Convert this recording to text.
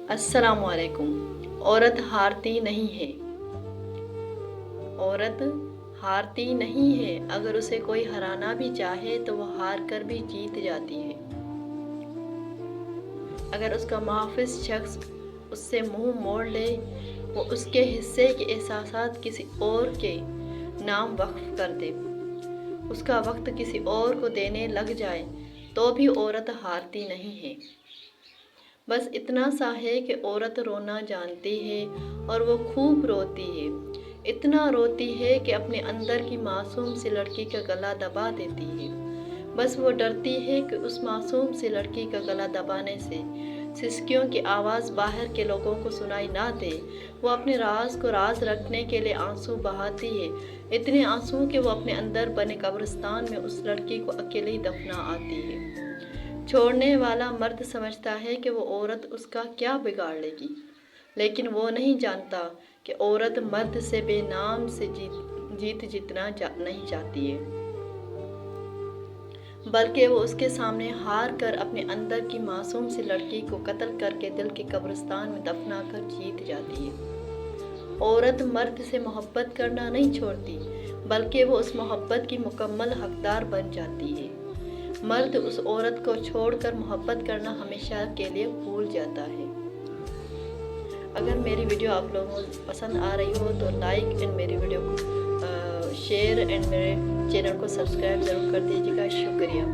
अस्सलाम वालेकुम। औरत हारती नहीं है। औरत हारती नहीं है। अगर उसे कोई हराना भी चाहे तो वो हार कर भी जीत जाती है। अगर उसका मुहाफिज शख्स उससे मुंह मोड़ ले, वो उसके हिस्से के एहसासात किसी और के नाम वक्फ कर दे, उसका वक्त किसी और को देने लग जाए, तो भी औरत हारती नहीं है। बस इतना सा है कि औरत रोना जानती है और वो खूब रोती है। इतना रोती है कि अपने अंदर की मासूम सी लड़की का गला दबा देती है। बस वो डरती है कि उस मासूम सी लड़की का गला दबाने से सिसकियों की आवाज़ बाहर के लोगों को सुनाई ना दे। वो अपने राज को राज रखने के लिए आंसू बहाती है, इतने आंसू कि वो अपने अंदर बने कब्रिस्तान में उस लड़की को अकेले ही दफना आती है। छोड़ने वाला मर्द समझता है कि वो औरत उसका क्या बिगाड़ लेगी, लेकिन वो नहीं जानता कि औरत मर्द से बेनाम से जीत जीतना नहीं चाहती है, बल्कि वो उसके सामने हार कर अपने अंदर की मासूम सी लड़की को कत्ल करके दिल के कब्रिस्तान में दफना कर जीत जाती है। औरत मर्द से मोहब्बत करना नहीं छोड़ती, बल्कि वो उस मोहब्बत की मुकम्मल हकदार बन जाती है। मर्द उस औरत को छोड़कर मोहब्बत करना हमेशा के लिए भूल जाता है। अगर मेरी वीडियो आप लोगों को पसंद आ रही हो तो लाइक एंड मेरी वीडियो को शेयर एंड मेरे चैनल को सब्सक्राइब ज़रूर कर दीजिएगा। शुक्रिया।